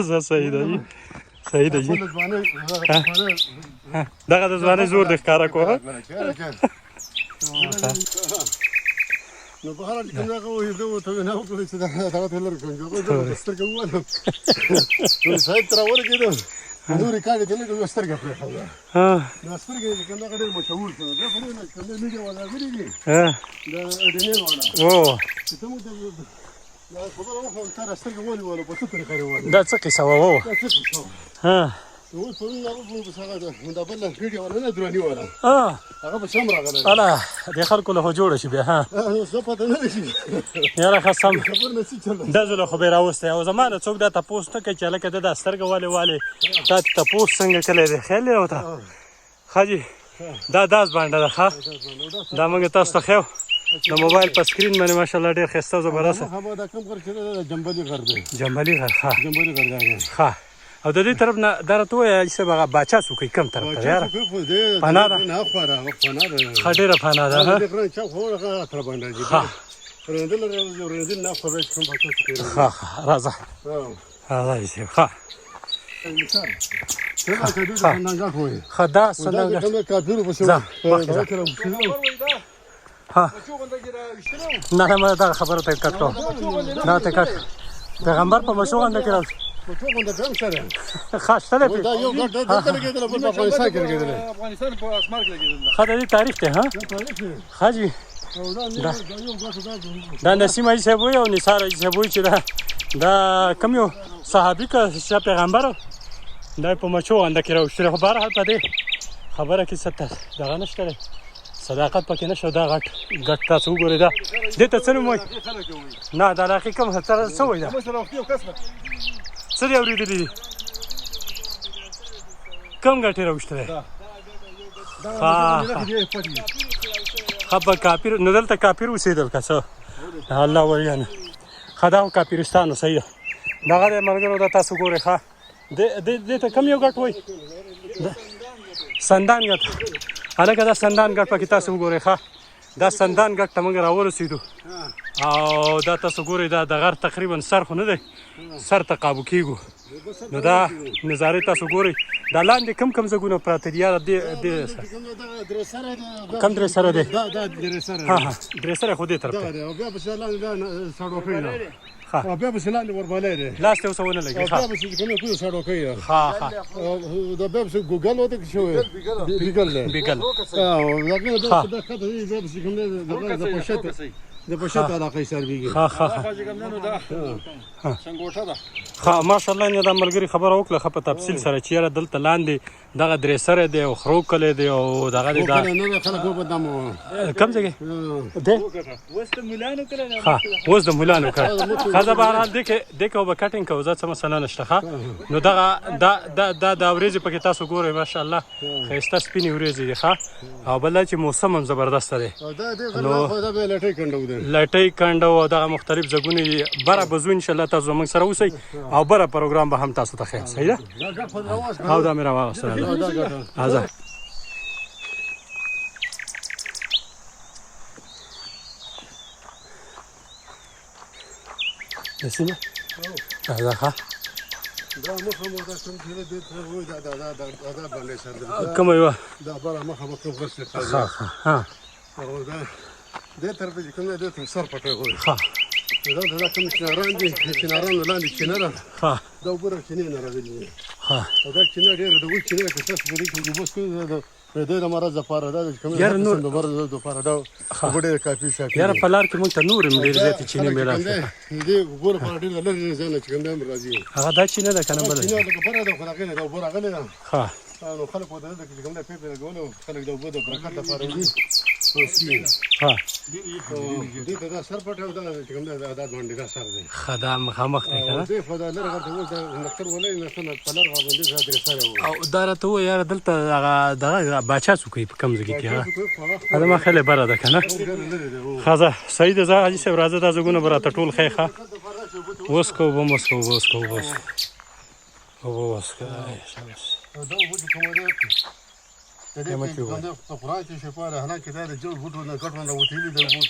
زه صحیح ده جي صحیح ده جي دغه د ځوانۍ زور د ښکاره کو نو په هر حال کې هغه وایي زه ورته وینا وکړه چې دغه ته لرې کړم هغه زه سترګې ووهلم نو صاحب ته راورسېدم نورې کاڼې ته لږ یوه سترګه پرېښوده دا سترګې چې کوم دغه ډېر مشهور شو دا خو ډېر کوم دی میډیا والا غلي دي د اډینل والا چې ته موږ دا خبره وکړه تا دا سترګې ونیوله په څه طریقه یې ووهله دا څه قصه وه دا څه قصه وه اوس پرون هغه بس هغه دا بل میډیا والا نه دراني والا هغه به سم راغلی اله دې خلکو له خو جوړه شي بیا څه پته نه لګي یاره ښه سم خبر نه څه چل دا زه له خو به یې راوستی او زما نه څوک دا تپوس نه کوي چې هلکه ده دا سترګه والې دا تپوس څنګه کلی دی خیال دی ورته ښه جي دا زبانډه ده ښه دا موږ تاسو ته ښیو د موبایل په سکرین باندې ماشاءالله ډېر ښایسته او زبردسته دا کوم غر چې دی جنبلي غر دی جنبلي غر ښه جنبلي غر دی ښه او د دې طرف نه دا راته ووایه چې هغه باچا څوک کوي کوم طرف ته یاره پناه ده ښه ډېره پناه ده ښه راځه راځه صاحب ښه ښه دا نه نه ما دغه خبره ته کټ کوم دا ته کټ پیغمبر په مشو غونډه کې راوړي ښه شته دی دا یو ګټ دلته لګېدلی بل په افغانستان کې لګېدلی افغانستان په اسمار کې لګېدلی ښه د دې تاریخ دی ها ښه جي دا نسیم حاجي صاحب وایي او نثار حاجي صاحب وایي چې دا کوم یو صحابي که چې پیغمبر دا یې په مچو غونډه کې راوښتلی خو بهرحال په دې خبره کې څه دغه نشته دی صداقت پکې نشته دا غټ تاسو وګورئ دا دې ته څه نوم وایي نه دا علاقې کوم څه وایي دا څه دی اورېدلي دي کوم ګټې راوښتلی ښه په کافر نو دلته کافر اوسېدل که څه الله وریانه ښه دا خو کافرستان و صحیح ده دغه دی ملګرو دا تاسو ګورئ ښه دې ته کوم یو ګټ وایي سندان ګټ هلکه دا سندان ګټ پکې تاسو وګورئ ښه دا سندان ګټ ته موږ راورسېدو او دا تاسو ګورئ دا د غر تقریبا سر خو نه دی سر ته قابو کېږو نو دا نظارې تاسو ګورئ دا لاندې کم ځایونه پراته دي یاره کم درېسره دی درېسره خو دې طرف ته او بیا پسې لاندې وربالی دی لاس ته اوس ونه لګي او بیا پسې کومه کومه سړوکۍ ده دا بیا پسې ګوګل وته کې شوی بیګل دی بیګل او هغه دا کته دی بیا پسې کوم دی د پښته علاقې سرویږي سنګوټه ده ښه ماشاءالله نه دا ملګري خبره وکړه ښه په تفصیل سره چې یاره دلته لاندې دغه درېسره دی او خرو کلی دی او دغه دی دا کوم ځای کې دی اوس د ملانو کړی ښه اوس د ملانو کړی ښه زه بهرحال دې کې به کټینګ کوو زه څه مسله نشته ښه نو دغه دا ورېځې پکې تاسو ګورئ ماشاءالله ښایسته سپینې ورېځې دي ښه او بل دا چې موسم هم زبردسته دی لټۍ کنډه او دغه مختلف ځایونه دي بره به ځو انشاءالله تاسو زموږ سره اوسئ او بره پروګرام به هم تاسو ته ښیم صحیح ده او دا مې راواغسته راځه نسیمه راځه ښه کومه یوه دې طرف چې کوم دی ته سر پټی غواړي دا کوم چناران دي چناران لاندې چینه ده دا اوبه را چینې نه راغلي دي او دا چینه ډېره د اوس چینه که تاسو په دې کې اوبه څښئ د دې د مرض لپاره دا کوم د مرض لپاره دا اوبه ډېرې کافي شاکي یاره په لار کې مونږ ته نور هم ډېرې زیاتې چینې میلاو شوې دې اوبو لپاره ډېر لرې ځای نه چې کوم دی هم راځي هغه دا چینه ده که نه بله چینه لکه بره ده خو هغې نه دا اوبه راغلې ده ښه نو خلک ورته دلته کې چې کوم دی پیپ یې لګولی او خلک د اوبو د برکت لپاره وړي دې ته دا سر پټ او دا چې کوم دی دا باندې دا سر دی ښه دا مخامخ دی که نه دې خو دا لرې غرته اوس دا نښتر ولۍ نښتر په لر باندې دا درېسره و او دا راته ووایه یاره دلته دغه باچا څوک کوي په کوم ځای کې هغه زما خیال یې بره ده که نه ښه زه صحیح ده زه حاجي صاحب راځه دا ځایونه به راته ټول ښیې ښه اوس که اوبه مو څښه اوبه وڅښه اوبه وڅښه اوبه وڅښه دا اوبه چې کومه ده د دې په قرآن کې شفا ده حالانکې دا د جو بوټو نه ګټ ونه راوتلي د اوبو